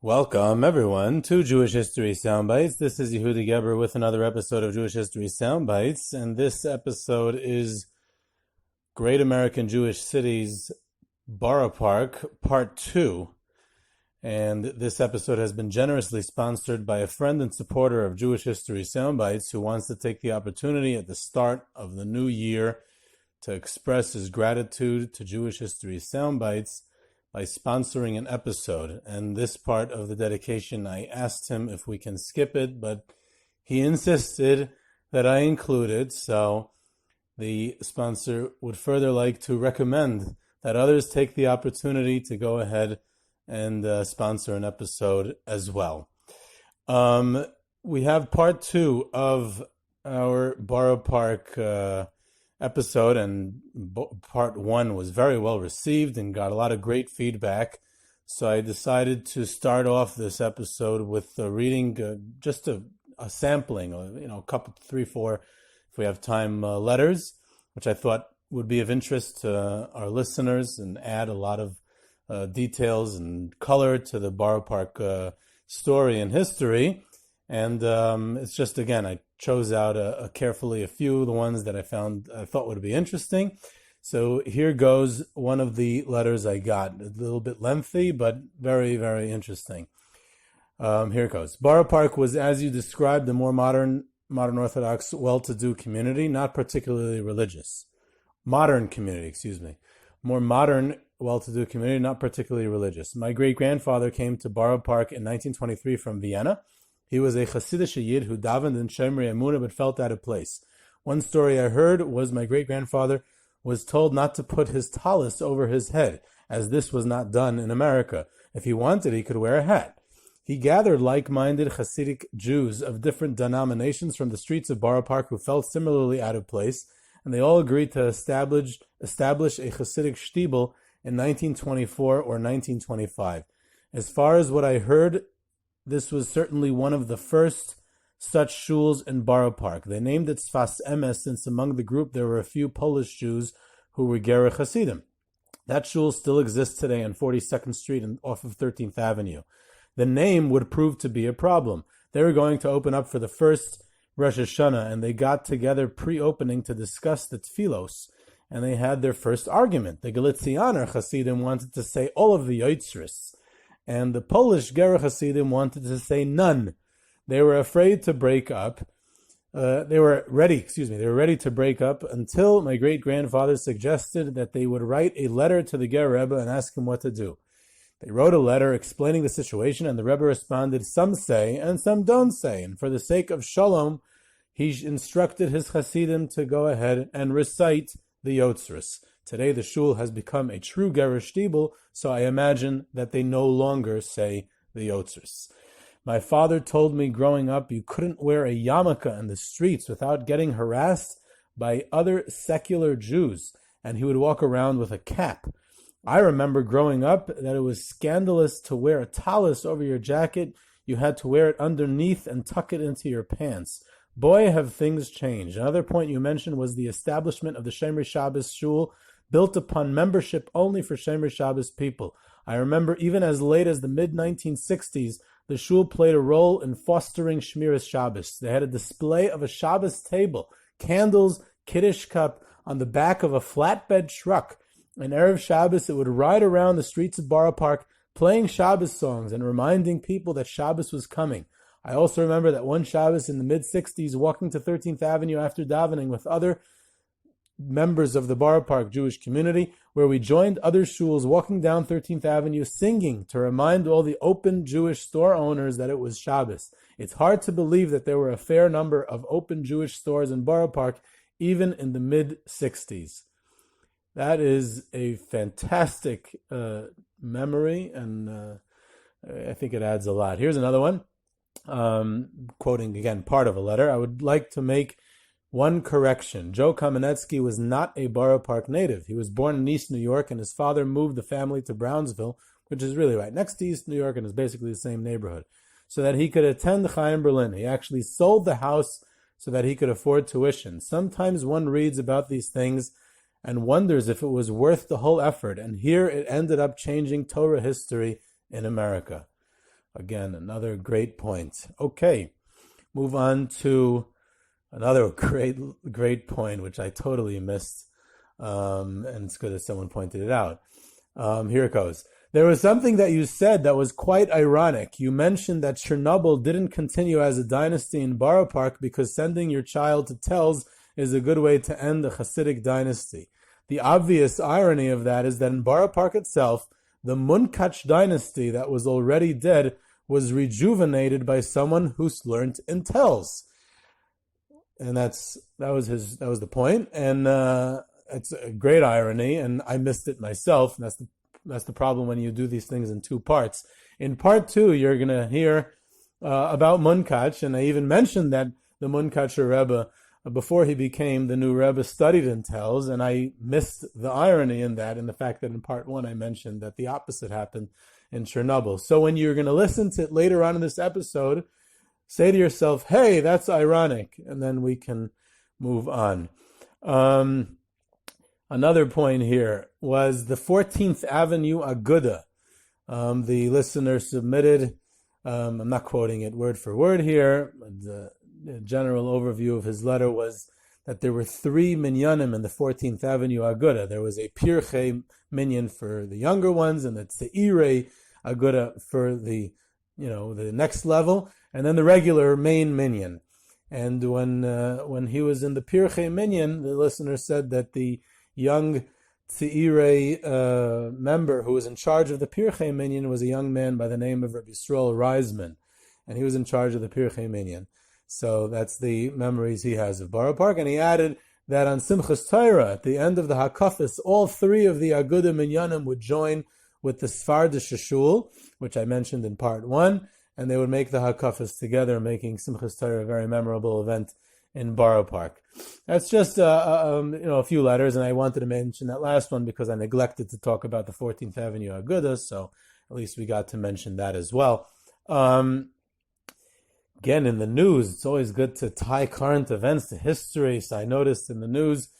Welcome, everyone, to Jewish History Soundbites. This is Yehuda Geber with another episode of Jewish History Soundbites, and this episode is Great American Jewish Cities, Boro Park, Part 2. And this episode has been generously sponsored by a friend and supporter of Jewish History Soundbites who wants to take the opportunity at the start of the new year to express his gratitude to Jewish History Soundbites by sponsoring an episode. And this part of the dedication, I asked him if we can skip it, but he insisted that I include it. So the sponsor would further like to recommend that others take the opportunity to go ahead and sponsor an episode as well. We have part 2 of our Boro Park episode, and part 1 was very well received and got a lot of great feedback. So I decided to start off this episode with reading just a sampling, a couple, 3, 4, if we have time, letters, which I thought would be of interest to our listeners and add a lot of details and color to the Boro Park story and history. And it's just, again, I chose out carefully a few of the ones that I thought would be interesting. So here goes one of the letters I got. A little bit lengthy, but very, very interesting. Here it goes. Boro Park was, as you described, a more modern Orthodox, well-to-do community, not particularly religious. Modern community, excuse me. More modern, well-to-do community, not particularly religious. My great-grandfather came to Boro Park in 1923 from Vienna. He was a chassidic yid who davened in Shomrei Emunah but felt out of place. One story I heard was my great-grandfather was told not to put his tallis over his head, as this was not done in America. If he wanted, he could wear a hat. He gathered like-minded Hasidic Jews of different denominations from the streets of Boro Park who felt similarly out of place, and they all agreed to establish a chassidic shtiebel in 1924 or 1925. As far as what I heard, this was certainly one of the first such shuls in Boro Park. They named it Sfas Emes since among the group there were a few Polish Jews who were Ger Hasidim. That shul still exists today on 42nd Street and off of 13th Avenue. The name would prove to be a problem. They were going to open up for the first Rosh Hashanah, and they got together pre-opening to discuss the tfilos, and they had their first argument. The Galicianer Hasidim wanted to say all of the Yotzris, and the Polish Ger Hasidim wanted to say none. They were afraid to break up. They were ready to break up until my great-grandfather suggested that they would write a letter to the Ger Rebbe and ask him what to do. They wrote a letter explaining the situation, and the Rebbe responded, some say and some don't say. And for the sake of Shalom, he instructed his Hasidim to go ahead and recite the Yotzris. Today the shul has become a true Ger shtiebel, so I imagine that they no longer say the Yotzris. My father told me growing up you couldn't wear a yarmulke in the streets without getting harassed by other secular Jews, and he would walk around with a cap. I remember growing up that it was scandalous to wear a tallis over your jacket. You had to wear it underneath and tuck it into your pants. Boy, have things changed. Another point you mentioned was the establishment of the Shomrei Shabbos shul, built upon membership only for Shomrei Shabbos people. I remember even as late as the mid-1960s, the shul played a role in fostering Shmiras Shabbos. They had a display of a Shabbos table, candles, Kiddush cup on the back of a flatbed truck. In Erev Shabbos, it would ride around the streets of Boro Park playing Shabbos songs and reminding people that Shabbos was coming. I also remember that one Shabbos in the mid-60s, walking to 13th Avenue after davening with other members of the Boro Park Jewish community, where we joined other shuls walking down 13th Avenue singing to remind all the open Jewish store owners that it was Shabbos. It's hard to believe that there were a fair number of open Jewish stores in Boro Park, even in the mid-60s. That is a fantastic memory, and I think it adds a lot. Here's another one, quoting, again, part of a letter. I would like to make one correction. Joe Kamenetsky was not a Boro Park native. He was born in East New York, and his father moved the family to Brownsville, which is really right next to East New York and is basically the same neighborhood, so that he could attend Chaim Berlin. He actually sold the house so that he could afford tuition. Sometimes one reads about these things and wonders if it was worth the whole effort, and here it ended up changing Torah history in America. Again, another great point. Okay, move on to another great point, which I totally missed, and it's good that someone pointed it out. Here it goes. There was something that you said that was quite ironic. You mentioned that Chernobyl didn't continue as a dynasty in Boro Park because sending your child to Telz is a good way to end the Hasidic dynasty. The obvious irony of that is that in Boro Park itself, the Munkach dynasty that was already dead was rejuvenated by someone who's learned in Telz. And that was the point. And it's a great irony, and I missed it myself. And that's the problem when you do these things in two parts. In part two, you're going to hear about Munkach, and I even mentioned that the Munkach Rebbe, before he became the new Rebbe, studied in Telz, and I missed the irony in that, in the fact that in part one I mentioned that the opposite happened in Chernobyl. So when you're going to listen to it later on in this episode, say to yourself, hey, that's ironic, and then we can move on. Another point here was the 14th Avenue Aguda. The listener submitted, I'm not quoting it word for word here, the general overview of his letter was that there were 3 minyanim in the 14th Avenue Aguda. There was a pirchei minyan for the younger ones, and the tzeirei Aguda for the next level, and then the regular main minyan. And when he was in the pirchei minyan, the listener said that the young tzeirei member who was in charge of the pirchei minyan was a young man by the name of Rabbi Yisrael Reisman, and he was in charge of the pirchei minyan. So that's the memories he has of Boro Park. And he added that on Simchas Torah, at the end of the Hakafis, all 3 of the Aguda Minyanim would join with the Sfardish shul, which I mentioned in part 1, and they would make the Hakafis together, making Simchas Torah a very memorable event in Boro Park. That's just a few letters, and I wanted to mention that last one because I neglected to talk about the 14th Avenue Aguda, so at least we got to mention that as well. Again, in the news, it's always good to tie current events to history. So I noticed in the news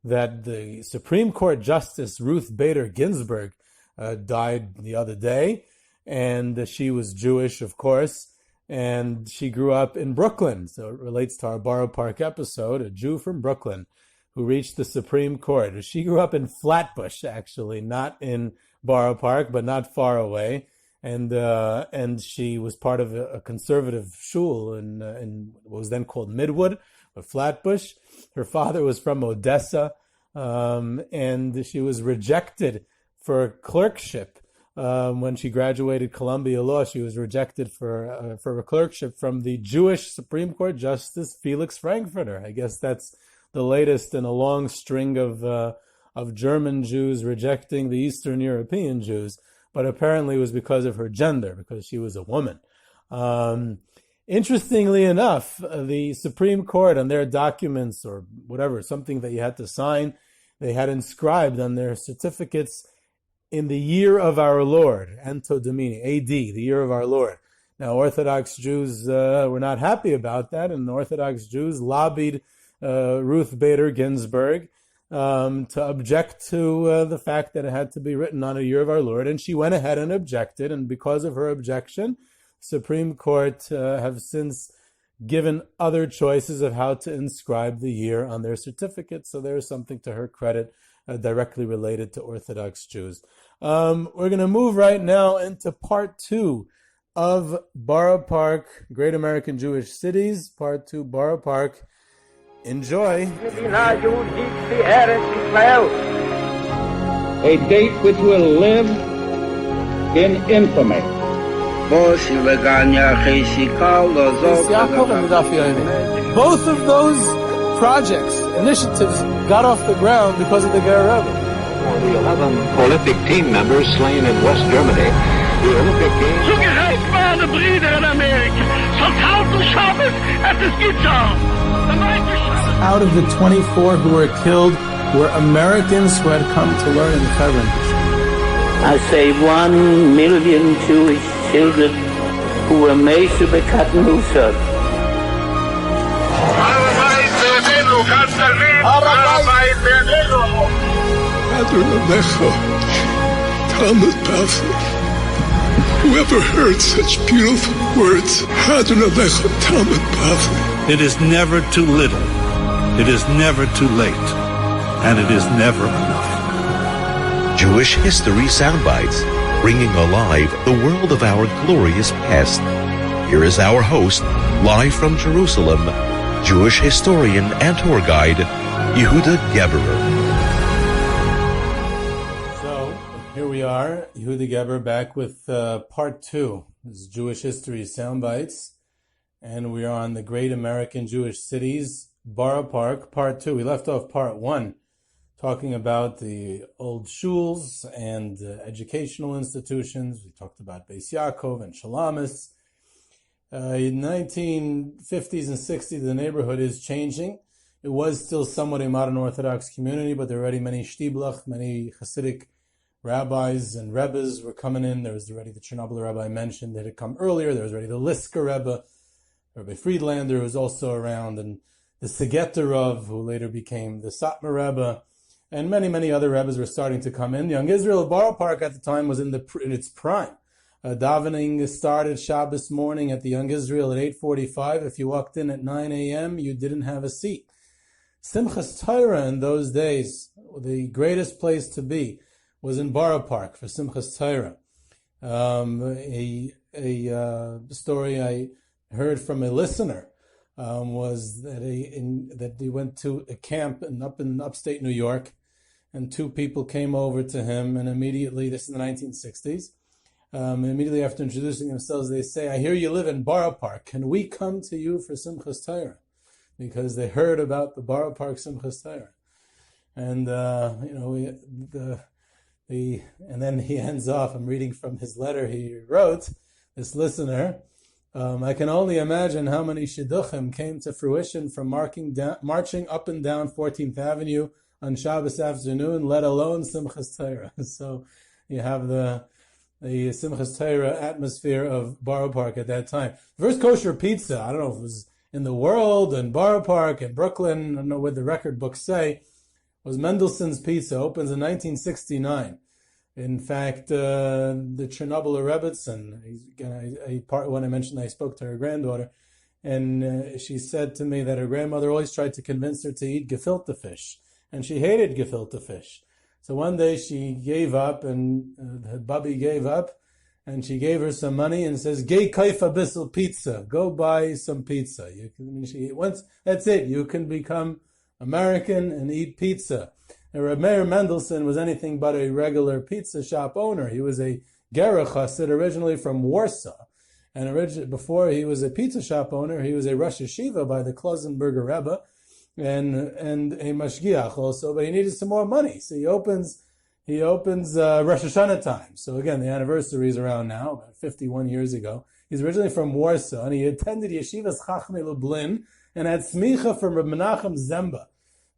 that the Supreme Court Justice Ruth Bader Ginsburg died the other day, and she was Jewish, of course, and she grew up in Brooklyn. So it relates to our Boro Park episode, a Jew from Brooklyn who reached the Supreme Court. She grew up in Flatbush, actually, not in Boro Park, but not far away. And she was part of a conservative shul in what was then called Midwood, or Flatbush. Her father was from Odessa, and she was rejected for clerkship. When she graduated Columbia Law, she was rejected for a clerkship from the Jewish Supreme Court Justice Felix Frankfurter. I guess that's the latest in a long string of German Jews rejecting the Eastern European Jews. But apparently it was because of her gender, because she was a woman. Interestingly enough, the Supreme Court on their documents or whatever, something that you had to sign, they had inscribed on their certificates, in the year of our Lord, Anno Domini, A.D., the year of our Lord. Now, Orthodox Jews were not happy about that, and Orthodox Jews lobbied Ruth Bader Ginsburg to object to the fact that it had to be written on a year of our Lord, and she went ahead and objected, and because of her objection, Supreme Court have since given other choices of how to inscribe the year on their certificate, so there is something to her credit directly related to Orthodox Jews. We're going to move right now into part 2 of Boro Park, Great American Jewish Cities, part 2, Boro Park. Enjoy. A date which will live in infamy. Both of those projects, initiatives, got off the ground because of the Ger Rebbe. The 11 Olympic team members slain in West Germany. The Olympic Games. Zugerechtbare Brüder in Amerika. Vertrauten Schabbat, es ist getan. Out of the 24 who were killed were Americans who had come to learn in Geffen. I say 1 million Jewish children who were made to be cut loose. Whoever heard such beautiful words? It is never too little. It is never too late. And it is never enough. Jewish History Soundbites, bringing alive the world of our glorious past. Here is our host, live from Jerusalem, Jewish historian and tour guide, Yehuda Geberer. So, here we are, Yehuda Geberer, back with part 2. This is Jewish History Soundbites. And we are on the Great American Jewish Cities, Boro Park, part 2. We left off part 1, talking about the old shuls and educational institutions. We talked about Beis Yaakov and Shulamis. In the 1950s and 60s, the neighborhood is changing. It was still somewhat a modern Orthodox community, but there were already many shtiebel, many chassidic rabbis and rebbes were coming in. There was already the Chernobyl Rebbe I mentioned that had come earlier. There was already the Lisker Rebbe, Rabbi Friedlander was also around, and the Segeterov, who later became the Satmar Rebbe, and many, many other Rebbes were starting to come in. Young Israel Boro Park at the time was in its prime. Davening started Shabbos morning at the Young Israel at 8:45. If you walked in at 9 a.m., you didn't have a seat. Simchas Torah in those days, the greatest place to be, was in Boro Park for Simchas Torah. A story I heard from a listener was that he went to a camp up in upstate New York, and two people came over to him, and immediately, this is in the 1960s, immediately after introducing themselves, they say, "I hear you live in Boro Park. Can we come to you for Simchas Torah?" Because they heard about the Boro Park Simchas Torah. And, and then he ends off, I'm reading from his letter he wrote, this listener, I can only imagine how many shidduchim came to fruition from marching up and down 14th Avenue on Shabbos afternoon, let alone Simchas Torah. So you have the Simchas Torah atmosphere of Boro Park at that time. The first kosher pizza, I don't know if it was in the world, in Boro Park, in Brooklyn, I don't know what the record books say, was Mendelssohn's Pizza, opens in 1969. In fact, the Chernobyl Rebbe, when I mentioned I spoke to her granddaughter, and she said to me that her grandmother always tried to convince her to eat gefilte fish, and she hated gefilte fish. So one day she gave up, and her bubby gave up, and she gave her some money and says, "Gei kaif a bissel pizza, go buy some pizza." That's it. You can become American and eat pizza. And Reb Meir Mendelssohn was anything but a regular pizza shop owner. He was a Gerach Chassid originally from Warsaw. And before he was a pizza shop owner, he was a Rosh Yeshiva by the Klausenberger Rebbe and a Mashgiach also, but he needed some more money. So he opens Rosh Hashanah time. So again, the anniversary is around now, about 51 years ago. He's originally from Warsaw, and he attended Yeshivas Chachmei Lublin and had smicha from Reb Menachem Zemba.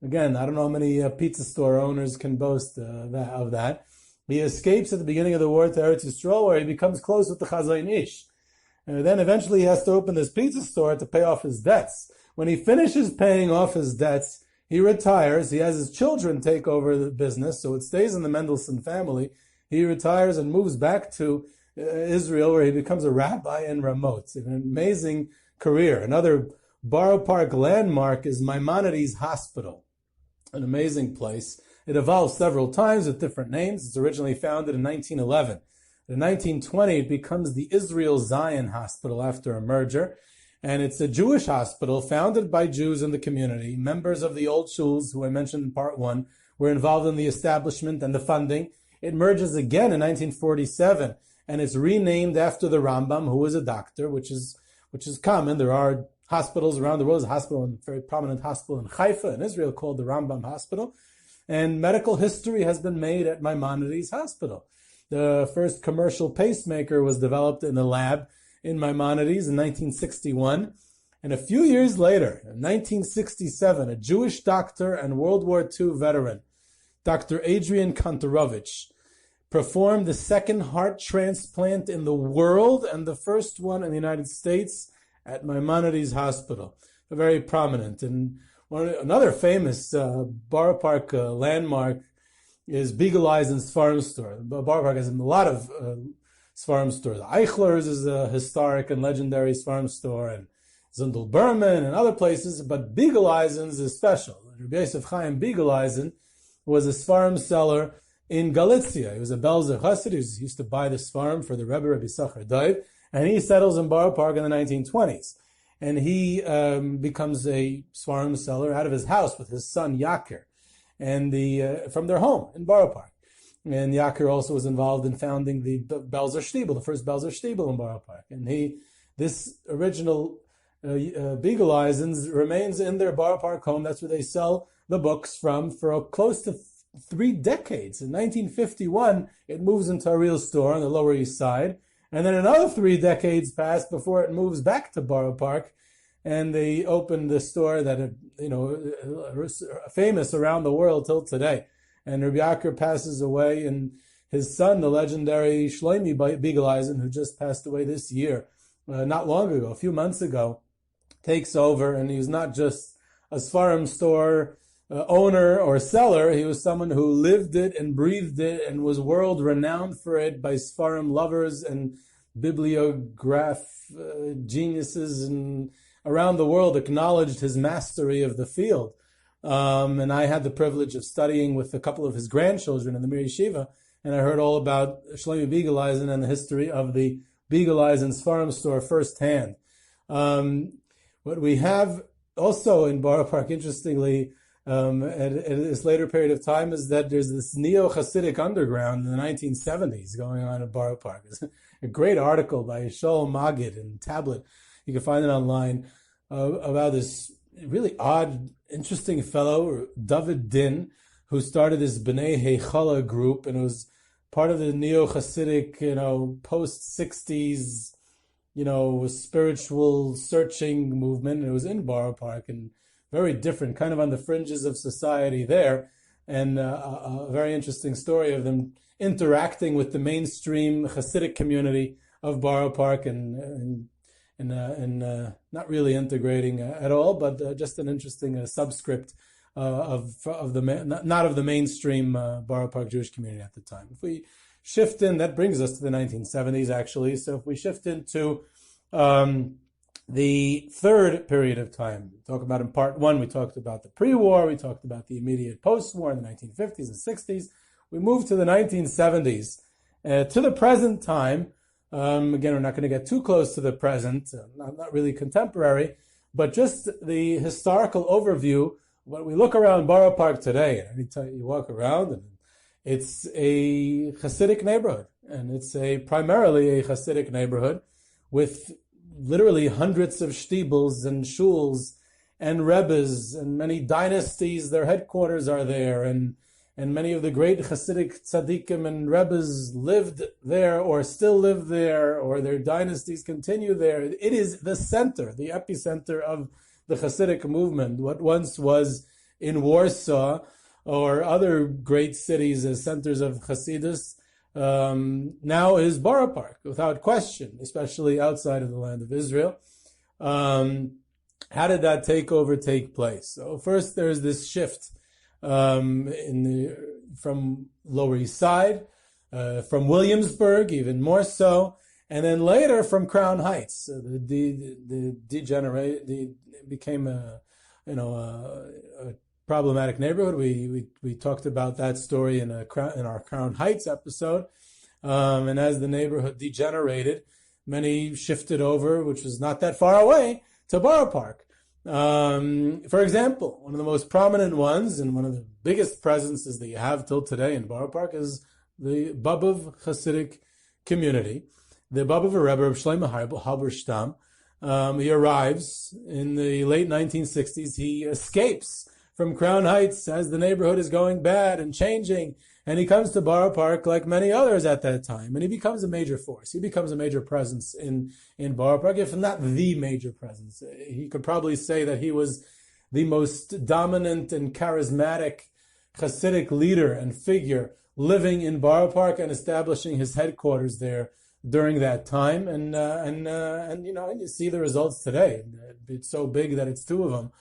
Again, I don't know how many pizza store owners can boast of that. He escapes at the beginning of the war to Eretz Yisrael, where he becomes close with the Chazzan Ish. And then eventually he has to open this pizza store to pay off his debts. When he finishes paying off his debts, he retires. He has his children take over the business, so it stays in the Mendelssohn family. He retires and moves back to Israel, where he becomes a rabbi in Ramot. An amazing career. Another Boro Park landmark is Maimonides Hospital. An amazing place. It evolved several times with different names. It's originally founded in 1911. In 1920, it becomes the Israel Zion Hospital after a merger. And it's a Jewish hospital founded by Jews in the community. Members of the old shuls, who I mentioned in part 1, were involved in the establishment and the funding. It merges again in 1947, and it's renamed after the Rambam, who was a doctor, which is common. There are hospitals around the world. There's a hospital, a very prominent hospital in Haifa in Israel called the Rambam Hospital. And medical history has been made at Maimonides Hospital. The first commercial pacemaker was developed in the lab in Maimonides in 1961. And a few years later, in 1967, a Jewish doctor and World War II veteran, Dr. Adrian Kantorovich, performed the second heart transplant in the world and the first one in the United States at Maimonides Hospital. Very prominent. And another famous Boro Park landmark is Beagle Eisen's farm store. Boro Park has a lot of Sfarim store. The Eichler's is a historic and legendary Sfarim store, and Zundel Berman and other places, but Beagle Eisen's is special. Rabbi Yosef Chaim Beagle Eisen was a Sfarim seller in Galicia. He was a Belzer Chassid. He used to buy the Sfarim for the Rebbe, Rabbi Sachar Daiv, and he settles in Boro Park in the 1920s. And he becomes a Sfarim seller out of his house with his son Yakir, and from their home in Boro Park. And Yakir also was involved in founding the Belzer Shtiebel, the first Belzer Shtiebel in Boro Park. And this original Beagle Eisens remains in their Boro Park home. That's where they sell the books from for close to 3 decades. In 1951, it moves into a real store on the Lower East Side. And then another 3 decades pass before it moves back to Boro Park. And they opened the store that, famous around the world till today. And Rabbi Yakir passes away, and his son, the legendary Shlomi Beagle Eisen, who just passed away this year, not long ago, a few months ago, takes over. And he was not just a Sfarim store owner or seller. He was someone who lived it and breathed it and was world renowned for it by Sfarim lovers and bibliograph geniuses and around the world acknowledged his mastery of the field. And I had the privilege of studying with a couple of his grandchildren in the Mir Yeshiva, and I heard all about Shlomi Beagle Eisen and the history of the Beagle Eisen Sfarim store firsthand. What we have also in Boro Park, interestingly, at this later period of time, is that there's this neo-chassidic underground in the 1970s going on in Boro Park. It's a great article by Shaul Magid in Tablet. You can find it online about this really odd, interesting fellow, David Din, who started this Bnei Yehuda group, and it was part of the neo-Hasidic, post-60s, spiritual searching movement. It was in Boro Park and very different, kind of on the fringes of society there, and a very interesting story of them interacting with the mainstream Hasidic community of Boro Park and not really integrating at all, but just an interesting subscript of the mainstream Boro Park Jewish community at the time. If we shift in, that brings us to the 1970s actually. So if we shift into the third period of time, talk about in part one, we talked about the pre-war, we talked about the immediate post-war in the 1950s and 60s. We move to the 1970s, to the present time. Again, we're not going to get too close to the present, not really contemporary, but just the historical overview. When we look around Boro Park today, and you walk around, and it's a Hasidic neighborhood, and it's primarily a Hasidic neighborhood with literally hundreds of shtiebels and shuls and Rebbes and many dynasties. Their headquarters are there, and many of the great Hasidic tzaddikim and Rebbes lived there or still live there, or their dynasties continue there. It is the center, the epicenter of the Hasidic movement. What once was in Warsaw or other great cities as centers of Hasidus, now is Boro Park, without question, especially outside of the land of Israel. How did that takeover take place? So first there's this shift from Lower East Side, from Williamsburg, even more so, and then later from Crown Heights. The became a problematic neighborhood. We talked about that story in our Crown Heights episode, and as the neighborhood degenerated, many shifted over, which was not that far away, to Boro Park. For example, one of the most prominent ones and one of the biggest presences that you have till today in Boro Park is the Babov Hasidic community. The Babov Rebbe of Shlomo Halberstam, he arrives in the late 1960s. He escapes from Crown Heights as the neighborhood is going bad and changing, and he comes to Boro Park like many others at that time, and he becomes a major force. He becomes a major presence in Boro Park, if not the major presence. He could probably say that he was the most dominant and charismatic Hasidic leader and figure living in Boro Park and establishing his headquarters there during that time. And you see the results today. It's so big that it's 2 of them.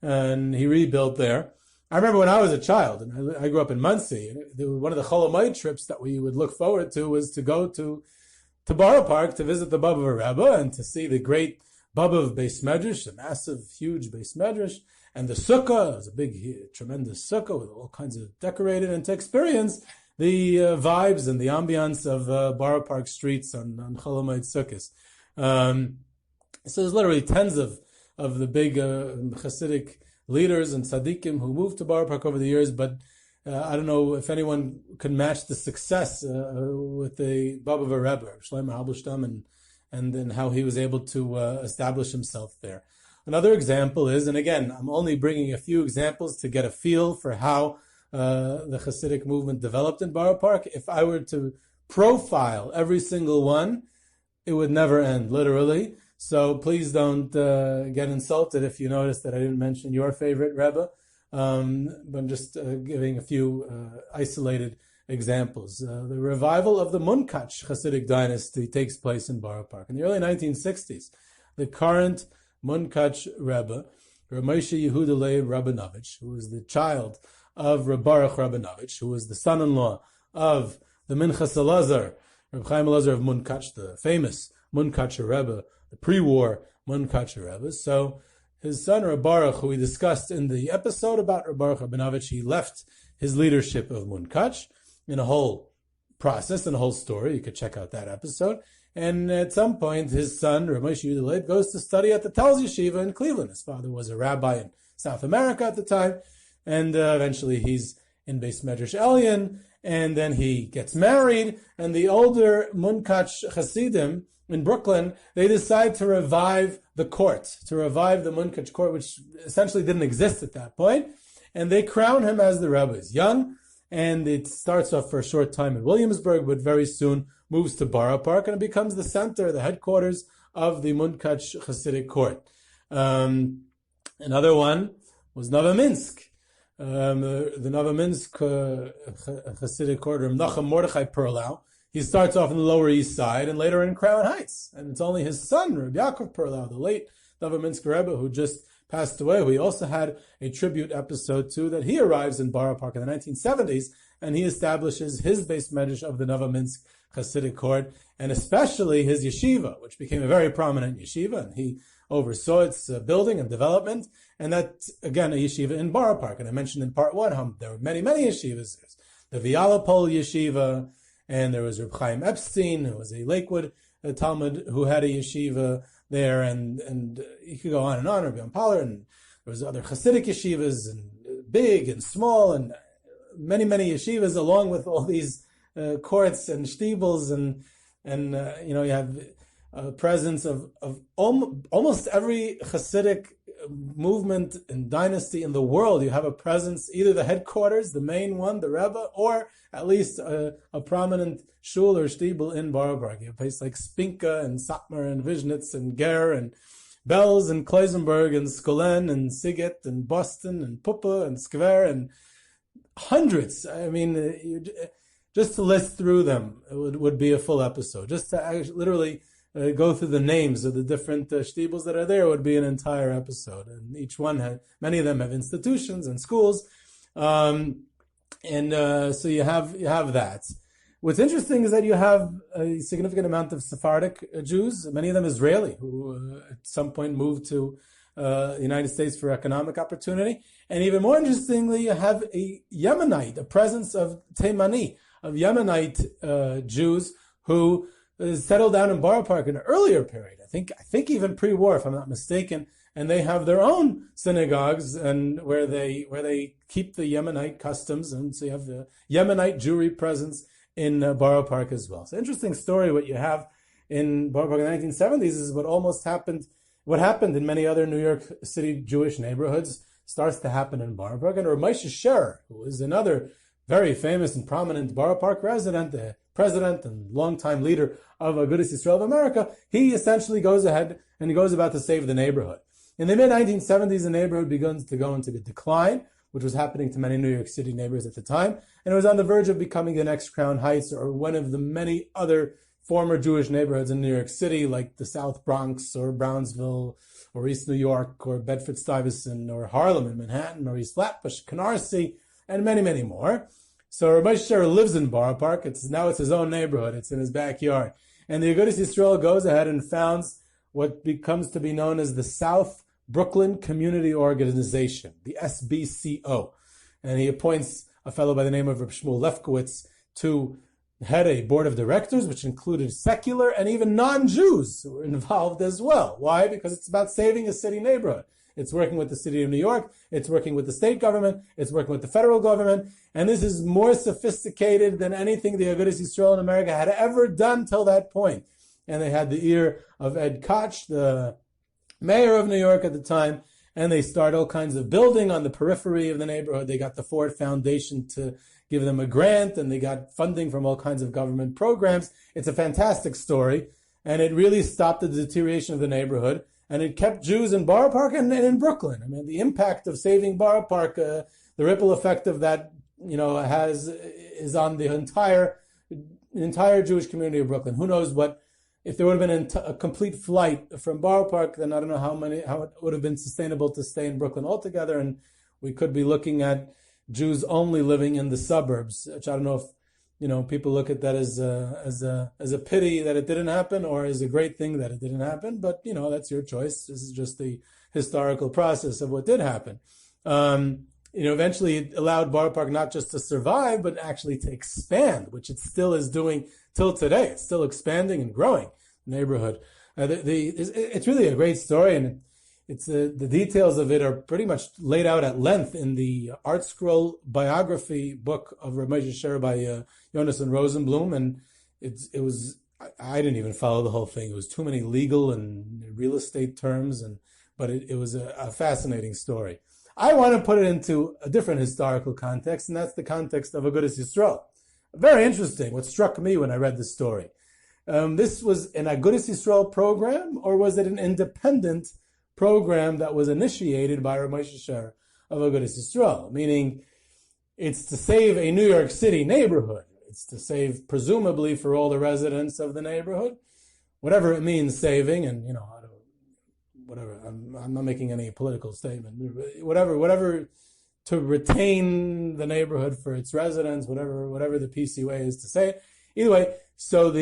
And he rebuilt there. I remember when I was a child, and I grew up in Muncie, one of the Chol Hamoed trips that we would look forward to was to go to to Boro Park to visit the Baba Rebbe and to see the great Baba Beis Medrash, a massive, huge Beis Medrash, and the sukkah. It was a big, tremendous sukkah with all kinds of decorated, and to experience the vibes and the ambiance of Boro Park streets on Chol Hamoed Sukkos. So there's literally tens of the big chassidic leaders and tzaddikim who moved to Boro Park over the years, but I don't know if anyone could match the success with the Baba Rebbe, Shlomo Halberstam, and then how he was able to establish himself there. Another example is, and again, I'm only bringing a few examples to get a feel for how the Hasidic movement developed in Boro Park. If I were to profile every single one, it would never end, literally. So please don't get insulted if you notice that I didn't mention your favorite Rebbe. But I'm just giving a few isolated examples. The revival of the Munkach Hasidic dynasty takes place in Boro Park. In the early 1960s, the current Munkach Rebbe, Rav Moshe Yehuda Leib Rabinovich, who was the child of Reb Baruch Rabinovich, who was the son-in-law of the Minchas Elazar, Reb Chaim Elazar of Munkach, the famous Munkach Rebbe, the pre-war Munkach Rebbe. So his son Reb Baruch, who we discussed in the episode about Reb Baruch Rabinovich, he left his leadership of Munkach in a whole process and a whole story. You could check out that episode. And at some point, his son, Rav Moshe Yehuda Leib, goes to study at the Telz Yeshiva in Cleveland. His father was a rabbi in South America at the time. And eventually he's in Beis Medrash Elyon. And then he gets married. And the older Munkach Hasidim in Brooklyn, they decide to revive the court, to revive the Munkach court, which essentially didn't exist at that point. And they crown him as the Rebbe. He's young. And it starts off for a short time in Williamsburg, but very soon moves to Boro Park, and it becomes the center, the headquarters of the Munkach Hasidic court. Another one was Novominsk. The Novominsk Hasidic court, Reb Nachum Mordechai Perlau. He starts off in the Lower East Side and later in Crown Heights. And it's only his son, Reb Yaakov Perlau, the late Novominsk Rebbe, who just passed away. We also had a tribute episode too, that he arrives in Boro Park in the 1970s, and he establishes his Beis Medrash of the Novominsk Hasidic court, and especially his yeshiva, which became a very prominent yeshiva, and he oversaw its building and development. And that, again, a yeshiva in Boro Park. And I mentioned in part one how there were many, many yeshivas. There's the Vialopol yeshiva, and there was Reb Chaim Epstein, who was a Lakewood Talmud, who had a yeshiva there, and you could go on and on, Rabbi Poller, and there was other Hasidic yeshivas, and big and small, and many, many yeshivas, along with all these courts and shtiebels, and you have a presence of almost every Hasidic movement and dynasty in the world. You have a presence, either the headquarters, the main one, the Rebbe, or at least a prominent shul or shtiebel in Boro Park. You have a place like Spinka and Satmar and Vishnitz and Ger and Bells and Kloisenberg and Skolen and Siget and Boston and Puppe and Skver and hundreds. I mean, just to list through them, it would be a full episode. Just to actually literally go through the names of the different shtiebels that are there would be an entire episode. And each one many of them have institutions and schools. So you have that. What's interesting is that you have a significant amount of Sephardic Jews, many of them Israeli, who at some point moved to the United States for economic opportunity. And even more interestingly, you have a Yemenite, a presence of Taimani, of Yemenite Jews who settled down in Boro Park in an earlier period. I think even pre-war, if I'm not mistaken. And they have their own synagogues, and where they keep the Yemenite customs, and so you have the Yemenite Jewry presence in Boro Park as well. So interesting story. What you have in Boro Park in the 1970s is what happened in many other New York City Jewish neighborhoods starts to happen in Boro Park. And Moshe Scherer, who is another very famous and prominent Boro Park resident, the president and longtime leader of Agudas Yisrael of America, he essentially goes ahead and he goes about to save the neighborhood. In the mid-1970s, the neighborhood begins to go into a decline, which was happening to many New York City neighborhoods at the time, and it was on the verge of becoming the next Crown Heights or one of the many other former Jewish neighborhoods in New York City, like the South Bronx or Brownsville or East New York or Bedford-Stuyvesant or Harlem and Manhattan or East Flatbush, Canarsie, and many, many more. So Rabbi Scherer lives in Boro Park. It's his own neighborhood. It's in his backyard. And the Agudas Yisrael goes ahead and founds what becomes to be known as the South Brooklyn Community Organization, the SBCO. And he appoints a fellow by the name of Reb Shmuel Lefkowitz to head a board of directors, which included secular and even non-Jews who were involved as well. Why? Because it's about saving a city neighborhood. It's working with the city of New York. It's working with the state government. It's working with the federal government. And this is more sophisticated than anything the Agudas Yisrael in America had ever done till that point. And they had the ear of Ed Koch, the mayor of New York at the time, and they start all kinds of building on the periphery of the neighborhood. They got the Ford Foundation to give them a grant, and they got funding from all kinds of government programs. It's a fantastic story, and it really stopped the deterioration of the neighborhood. And it kept Jews in Boro Park and in Brooklyn. I mean, the impact of saving Boro Park, the ripple effect of that, is on the entire Jewish community of Brooklyn. Who knows what, if there would have been a complete flight from Boro Park, then I don't know how it would have been sustainable to stay in Brooklyn altogether. And we could be looking at Jews only living in the suburbs, which I don't know if, people look at that as a pity that it didn't happen or as a great thing that it didn't happen. But, that's your choice. This is just the historical process of what did happen. Eventually it allowed Boro Park not just to survive, but actually to expand, which it still is doing till today. It's still expanding and growing the neighborhood. It's really a great story, and it's the details of it are pretty much laid out at length in the Art Scroll biography book of Rav Moshe Sher by Jonas and Rosenblum, and I didn't even follow the whole thing. It was too many legal and real estate terms, but it was a fascinating story. I want to put it into a different historical context, and that's the context of Agudas Yisrael. Very interesting. What struck me when I read this story. This was an Agudas Yisrael program, or was it an independent program that was initiated by Rav Moshe Sher of Agudas Yisrael? Meaning, it's to save a New York City neighborhood. It's to save, presumably, for all the residents of the neighborhood, whatever it means saving, and whatever. I'm not making any political statement. Whatever to retain the neighborhood for its residents, whatever the PC way is to say it. Either way, so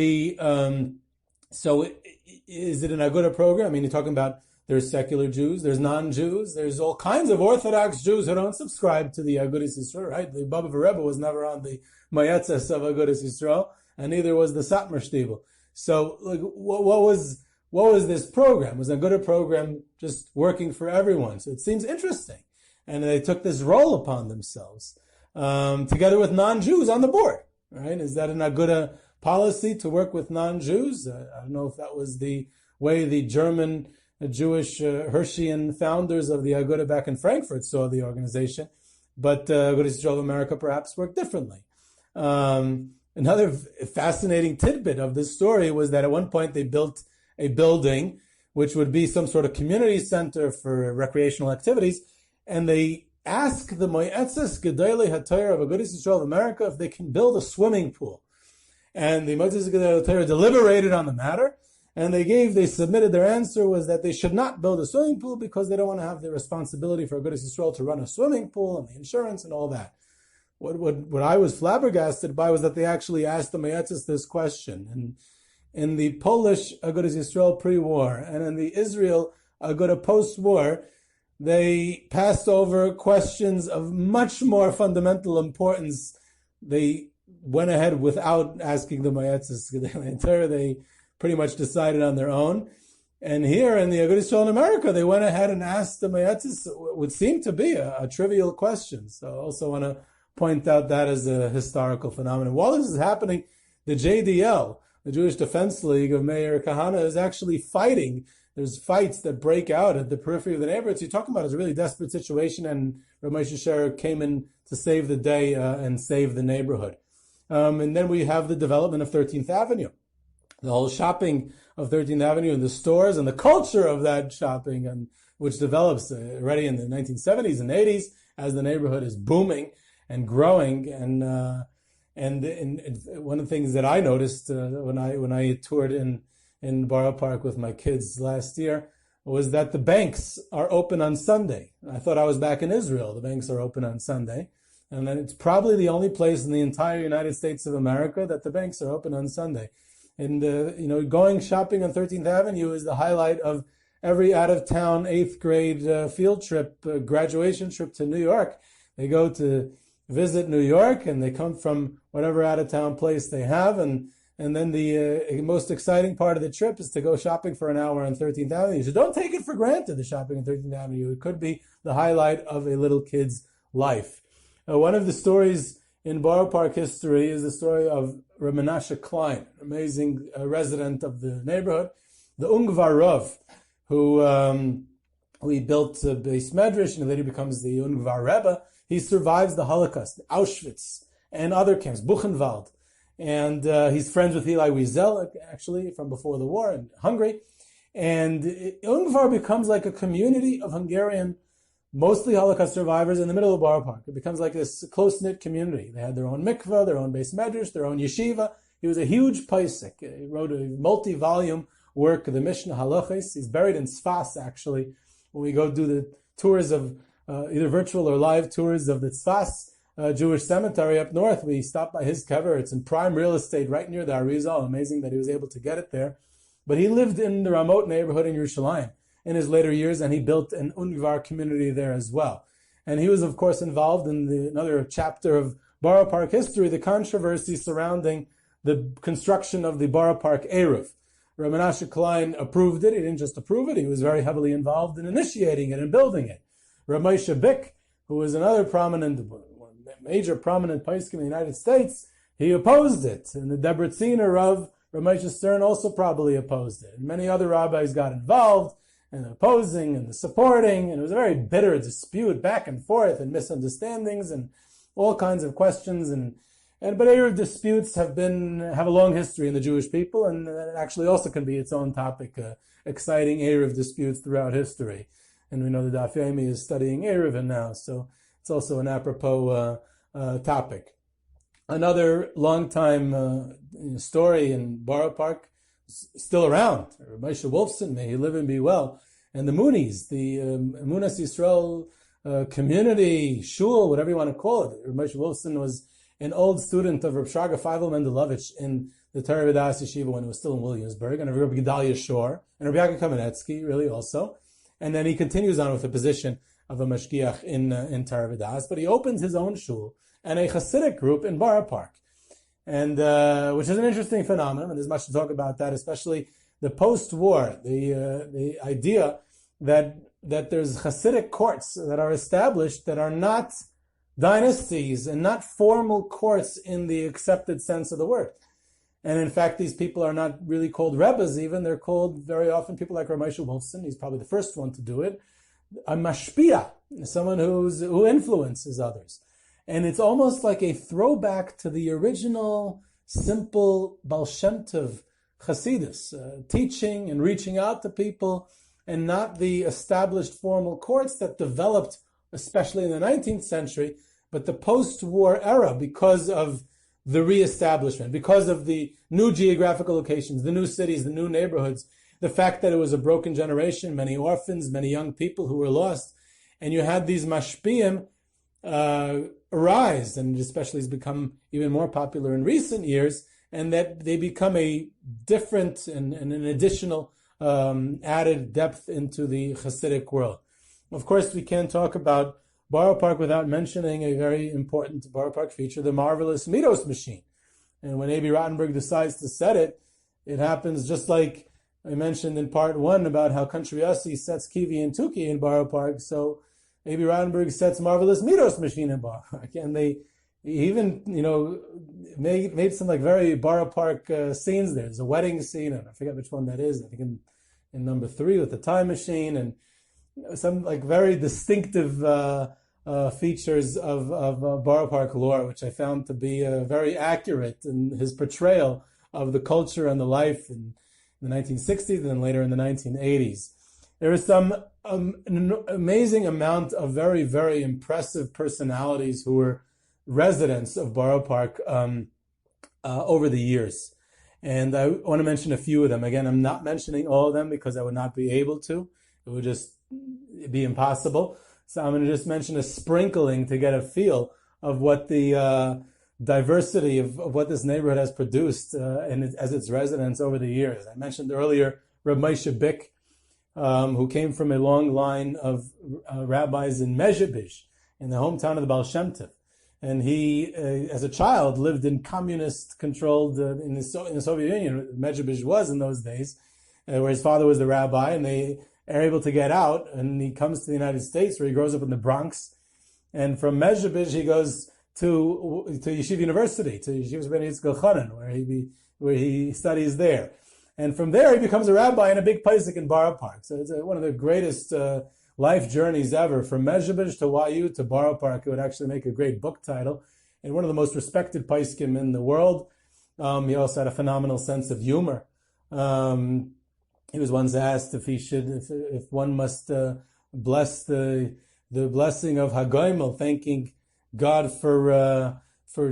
is it an Aguda program? I mean, you're talking about there's secular Jews, there's non-Jews, there's all kinds of Orthodox Jews who don't subscribe to the Agudas Yisrael, right? The Baba Rebbe was never on the Mayetzes of Agudas Yisrael, and neither was the Satmar Shtiebel. So, what was this program? Was an Aguda program just working for everyone? So it seems interesting. And they took this role upon themselves, together with non-Jews on the board, right? Is that an Aguda policy to work with non-Jews? I don't know if that was the way the German Jewish Hersheian founders of the Aguda back in Frankfurt saw the organization, but Agudas Yisrael of America perhaps worked differently. Another fascinating tidbit of this story was that at one point they built a building which would be some sort of community center for recreational activities, and they asked the Moetzes Gedolei HaTorah of Agudas Yisrael of America if they can build a swimming pool. And the Moetzes Gedolei HaTorah deliberated on the matter, and they submitted their answer was that they should not build a swimming pool because they don't want to have the responsibility for Agudas Yisrael to run a swimming pool and the insurance and all that. What I was flabbergasted by was that they actually asked the Moetzes this question. And in the Polish Agudas Yisrael pre-war and in the Israel Aguda post-war, they passed over questions of much more fundamental importance. They went ahead without asking the Moetzes Gedolei HaTorah. They pretty much decided on their own. And here in the Agudas Yisrael in America, they went ahead and asked the Moetzes what would seem to be a trivial question. So I also want to point out that as a historical phenomenon. While this is happening, the JDL, the Jewish Defense League of Meir Kahane, is actually fighting. There's fights that break out at the periphery of the neighborhood. So you're talking about a really desperate situation, and Rav Moshe Sher came in to save the day and save the neighborhood. And then we have the development of 13th Avenue. The whole shopping of 13th Avenue and the stores and the culture of that shopping, and which develops already in the 1970s and 80s as the neighborhood is booming and growing. And one of the things that I noticed when I toured in Boro Park with my kids last year was that the banks are open on Sunday. I thought I was back in Israel. The banks are open on Sunday. And then it's probably the only place in the entire United States of America that the banks are open on Sunday. And, going shopping on 13th Avenue is the highlight of every out-of-town 8th grade field trip, graduation trip to New York. They go to visit New York, and they come from whatever out-of-town place they have, and then the most exciting part of the trip is to go shopping for an hour on 13th Avenue. So don't take it for granted, the shopping on 13th Avenue. It could be the highlight of a little kid's life. One of the stories in Boro Park history is the story of Rav Menashe Klein, an amazing resident of the neighborhood, the Ungvar Rav, who he built a base medrash and later becomes the Ungvar Rebbe. He survives the Holocaust, Auschwitz, and other camps, Buchenwald. And he's friends with Eli Wiesel, actually, from before the war in Hungary. And Ungvar becomes like a community of Hungarian, mostly Holocaust survivors in the middle of Boro Park. It becomes like this close-knit community. They had their own mikveh, their own base medrash, their own yeshiva. He was a huge paisik. He wrote a multi-volume work, the Mishnah Halachos. He's buried in Tzfas, actually. When we go do the tours of, either virtual or live tours of the Tzfas Jewish cemetery up north, we stop by his kever. It's in prime real estate right near the Arizal. Amazing that he was able to get it there. But he lived in the Ramot neighborhood in Yerushalayim in his later years, and he built an Ungvar community there as well. And he was, of course, involved in another chapter of Boro Park history, the controversy surrounding the construction of the Boro Park Eruv. Rav Menashe Klein approved it. He didn't just approve it. He was very heavily involved in initiating it and building it. Rav Moshe Bick, who was another major prominent posek in the United States, he opposed it. And the Debretziner Rav Moshe Stern also probably opposed it. And many other rabbis got involved in the opposing and the supporting, and it was a very bitter dispute back and forth and misunderstandings and all kinds of questions. But Eruv disputes have a long history in the Jewish people, and it actually also can be its own topic, exciting Eruv disputes throughout history. And we know that Daf Yomi is studying Eruv now, so it's also an apropos topic. Another long-time story in Boro Park, still around, Moshe Wolfson, may he live and be well, and the Moonies, the Emunah Yisrael community, shul, whatever you want to call it. Moshe Wolfson was an old student of Reb Shraga Feivel Mendelovich in the Torah B'das Yeshiva when it was still in Williamsburg, and of Reb Gedalia Shor, and Reb Yaakov Kamenetsky, really also. And then he continues on with the position of a mashgiach in Torah B'das, but he opens his own shul and a chassidic group in Boro Park, and which is an interesting phenomenon, and there's much to talk about that, especially the post-war, the idea that there's chassidic courts that are established that are not dynasties and not formal courts in the accepted sense of the word. And in fact, these people are not really called rebbes even. They're called very often people like Rav Moshe Wolfson. He's probably the first one to do it. A mashpia, someone who influences others. And it's almost like a throwback to the original simple Baal Shem Tov Chassidus, teaching and reaching out to people, and not the established formal courts that developed, especially in the 19th century, but the post-war era, because of the reestablishment, because of the new geographical locations, the new cities, the new neighborhoods, the fact that it was a broken generation, many orphans, many young people who were lost, and you had these mashpiyim arise, and especially has become even more popular in recent years, and that they become a different and an additional added depth into the Hasidic world. Of course, we can't talk about Boro Park without mentioning a very important Boro Park feature, the marvelous Midos machine. And when A.B. Rottenberg decides to set it, it happens just like I mentioned in part one about how Country Yossi sets Kivi and Tuki in Boro Park. So A.B. Rottenberg sets marvelous Midos machine in Boro Park. And they even, made some like very Boro Park scenes there. There's a wedding scene, and I forget which one that is. I think in number 3 with the time machine, and some like very distinctive features of Boro Park lore, which I found to be very accurate in his portrayal of the culture and the life in the 1960s and then later in the 1980s. There is some an amazing amount of very, very impressive personalities who were residents of Boro Park over the years. And I want to mention a few of them. Again, I'm not mentioning all of them because I would not be able to. It would just be impossible. So I'm going to just mention a sprinkling to get a feel of what the diversity of what this neighborhood has produced as its residents over the years. I mentioned earlier Reb Moshe Bick, who came from a long line of rabbis in Mezhebish, in the hometown of the Baal Shem Tov. And he, as a child, lived in communist-controlled, in the Soviet Union, Mezhebish was in those days, where his father was the rabbi, and they are able to get out, and he comes to the United States, where he grows up in the Bronx. And from Mezhebish, he goes to Yeshiva University, to Yeshiva Bnei Yehuda, where he studies there. And from there, he becomes a rabbi in a big place in Boro Park. So it's one of the greatest life journeys ever. From Mezhebish to YU to Boro Park, it would actually make a great book title. And one of the most respected poskim in the world. He also had a phenomenal sense of humor. He was once asked if one must bless the blessing of Hagoimel, thanking God for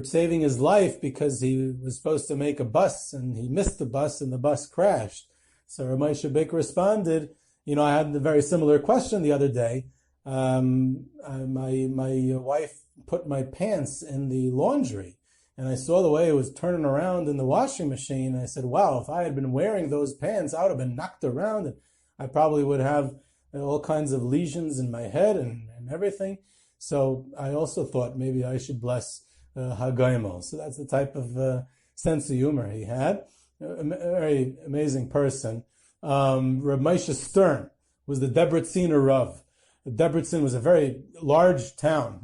saving his life because he was supposed to make a bus and he missed the bus and the bus crashed. So Rav Moshe Bick responded, I had a very similar question the other day. My wife put my pants in the laundry and I saw the way it was turning around in the washing machine. And I said, wow, if I had been wearing those pants, I would have been knocked around and I probably would have all kinds of lesions in my head and everything. So I also thought maybe I should bless Hagoimel. So that's the type of sense of humor he had. A very amazing person. Reb Moshe Stern was the Debretziner Rav. Debrecen was a very large town.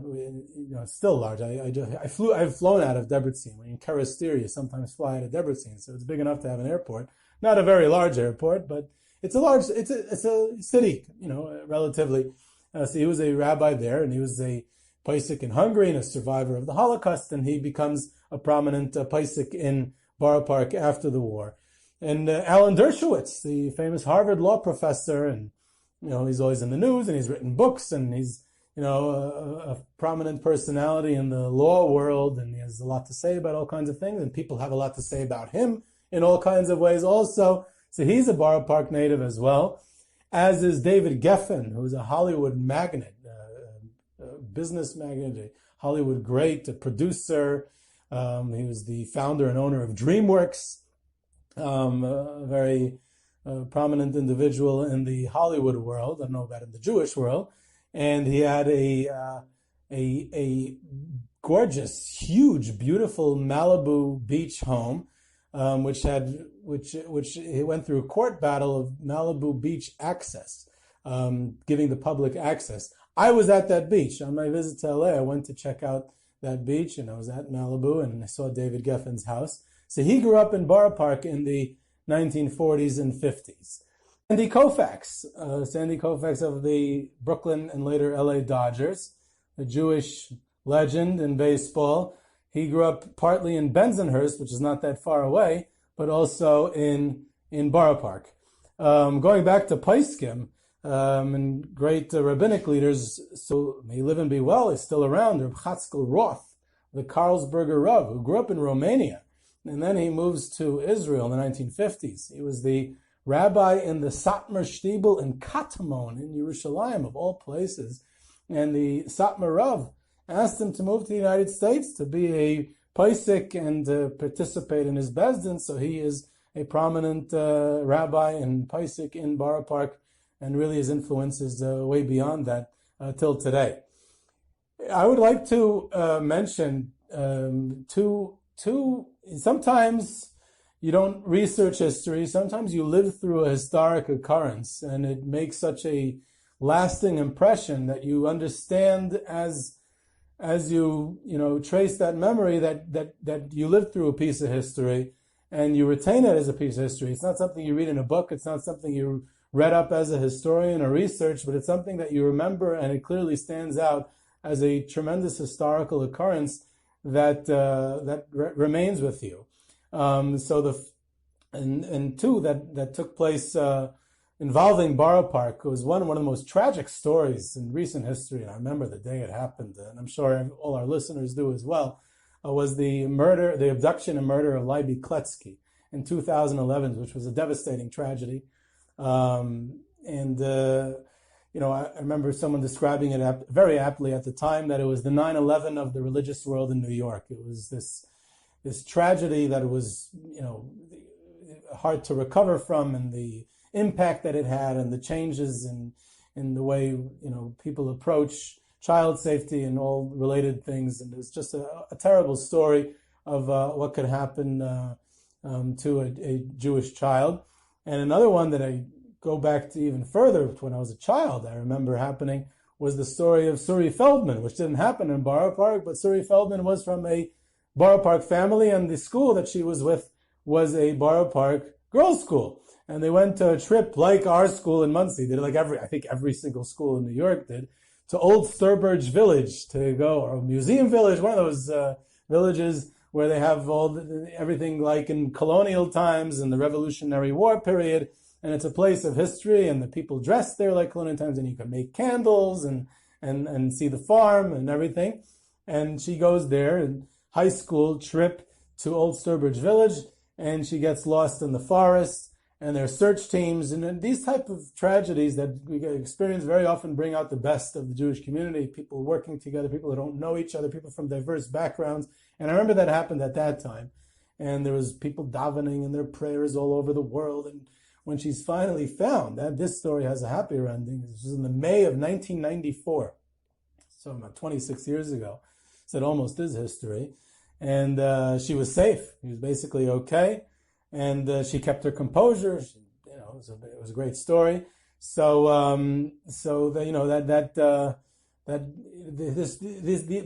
It's still large. I've flown out of Debrecen. When you're in Karastir, you sometimes fly out of Debrecen, so it's big enough to have an airport. Not a very large airport, but it's a city, relatively. So he was a rabbi there, and he was a posek in Hungary and a survivor of the Holocaust, and he becomes a prominent posek in Boro Park after the war. And Alan Dershowitz, the famous Harvard law professor, and he's always in the news, and he's written books, and he's a prominent personality in the law world, and he has a lot to say about all kinds of things, and people have a lot to say about him in all kinds of ways also. So he's a Boro Park native as well, as is David Geffen, who's a Hollywood magnate, business magnate, a Hollywood great, a producer. He was the founder and owner of DreamWorks, a very prominent individual in the Hollywood world. I don't know about in the Jewish world. And he had a gorgeous, huge, beautiful Malibu beach home, which he went through a court battle of Malibu beach access, giving the public access. I was at that beach on my visit to LA. I went to check out that beach, and I was at Malibu, and I saw David Geffen's house. So he grew up in Boro Park in the 1940s and 50s. Sandy Koufax of the Brooklyn and later LA Dodgers, a Jewish legend in baseball. He grew up partly in Bensonhurst, which is not that far away, but also in Boro Park. Going back to poskim and great rabbinic leaders, so may he live and be well, is still around. Reb Chatzkel Roth, the Carlsberger Rav, who grew up in Romania, and then he moves to Israel in the 1950s. He was the rabbi in the Satmar Shtibel in Katamon in Yerushalayim, of all places. And the Satmar Rav asked him to move to the United States to be a posek and participate in his bezdin. So he is a prominent rabbi and posek in Boro Park, and really his influence is way beyond that till today. I would like to mention two. Sometimes you don't research history. Sometimes you live through a historic occurrence, and it makes such a lasting impression that you understand as you trace that memory that you lived through a piece of history, and you retain it as a piece of history. It's not something you read in a book. It's not something you read up as a historian or research, but it's something that you remember, and it clearly stands out as a tremendous historical occurrence that remains with you. Two that took place involving Boro Park was one of the most tragic stories in recent history, and I remember the day it happened, and I'm sure all our listeners do as well, was the abduction and murder of Leiby Kletsky in 2011, which was a devastating tragedy. I remember someone describing it very aptly at the time, that it was the 9/11 of the religious world in New York. It was this tragedy that was, hard to recover from, and the impact that it had, and the changes in the way, people approach child safety and all related things. And it was just a terrible story of what could happen to a Jewish child. And another one that I go back to even further, to when I was a child, I remember happening, was the story of Surya Feldman, which didn't happen in Boro Park, but Surya Feldman was from a Boro Park family, and the school that she was with was a Boro Park girls' school. And they went to a trip like our school in Muncie, did it like I think every single school in New York did, to Old Sturbridge Village to go, or Museum Village, one of those villages where they have everything like in colonial times and the Revolutionary War period. And it's a place of history, and the people dress there like colonial times, and you can make candles and see the farm and everything. And she goes there in high school trip to Old Sturbridge Village, and she gets lost in the forest, and there are search teams. And these type of tragedies that we experience very often bring out the best of the Jewish community, people working together, people who don't know each other, people from diverse backgrounds. And I remember that happened at that time. And there was people davening in their prayers all over the world. And when she's finally found, this story has a happier ending. This was in the May of 1994, so about 26 years ago. So it almost is history. And she was safe. She was basically okay. And she kept her composure. It was a great story. So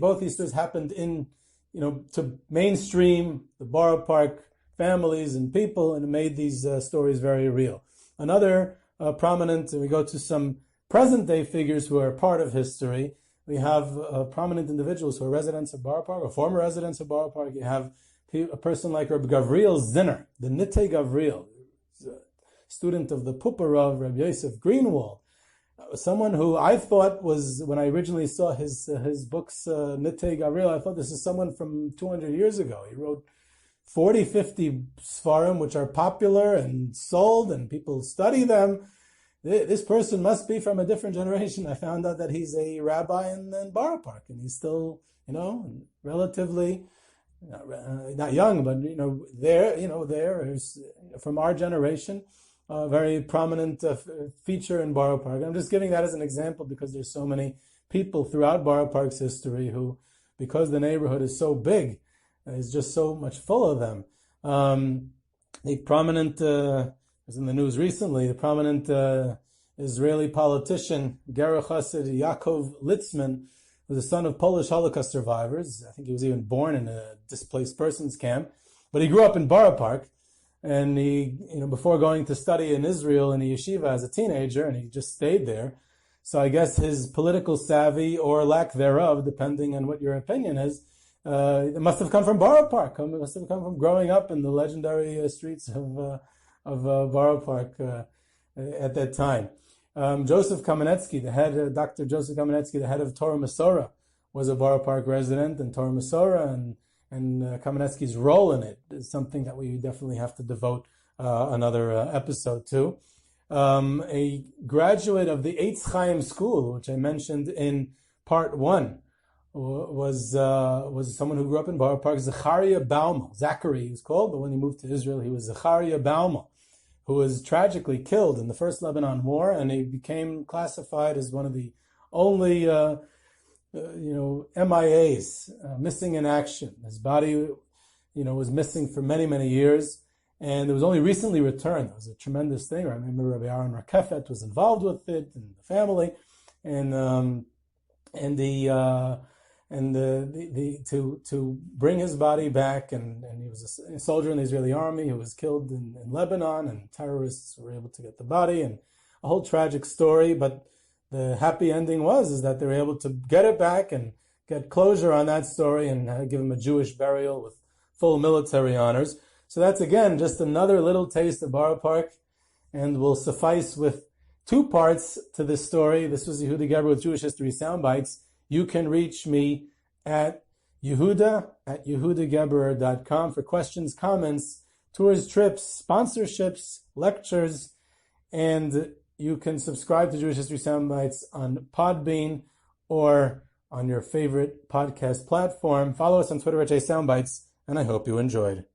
both these stories happened in, to mainstream the Boro Park families and people, and it made these stories very real. Another prominent, we go to some present-day figures who are part of history. We have prominent individuals who are residents of Boro Park, or former residents of Boro Park. You have a person like Reb Gavriel Zinner, the Nittei Gavriel, student of the Puparav, Reb Yosef Greenwald, someone who I thought was, when I originally saw his books, Nittei Gavriel, I thought this is someone from 200 years ago. He wrote 40, 50 Sfarim, which are popular and sold, and people study them. This person must be from a different generation. I found out that he's a rabbi in Boro Park, and he's still, relatively not young, but there is, from our generation, a very prominent feature in Boro Park. I'm just giving that as an example because there's so many people throughout Boro Park's history who, because the neighborhood is so big, is just so much full of them. The prominent, was in the news recently, the prominent Israeli politician, Ger Chassid Yaakov Litzman, was the son of Polish Holocaust survivors. I think he was even born in a displaced persons camp. But he grew up in Boro Park, and he, before going to study in Israel in a yeshiva as a teenager, and he just stayed there. So I guess his political savvy, or lack thereof, depending on what your opinion is, it must have come from Boro Park. It must have come from growing up in the legendary streets of Boro Park at that time. Joseph Kamenetsky, Dr. Joseph Kamenetsky, the head of Torah Masorah, was a Boro Park resident, and Torah Masorah and Kamenetsky's role in it is something that we definitely have to devote another episode to. A graduate of the Eitz Chaim School, which I mentioned in part 1, was someone who grew up in Boro Park, Zachariah Baumel. Zachary he was called, but when he moved to Israel, he was Zachariah Baumel, who was tragically killed in the First Lebanon War, and he became classified as one of the only MIAs, missing in action. His body, was missing for many, many years, and it was only recently returned. It was a tremendous thing. I remember Rav Aharon Kotler was involved with it, and the family, to bring his body back, and he was a soldier in the Israeli army who was killed in Lebanon, and terrorists were able to get the body, and a whole tragic story. But the happy ending is that they were able to get it back and get closure on that story, and give him a Jewish burial with full military honors. So that's, again, just another little taste of Boro Park, and will suffice with 2 parts to this story. This was Yehuda Geber with Jewish History Soundbites. You can reach me at yehuda@yehudageber.com for questions, comments, tours, trips, sponsorships, lectures, and You can subscribe to Jewish History Soundbites on Podbean or on your favorite podcast platform. Follow us on Twitter at JSoundbites, and I hope you enjoyed.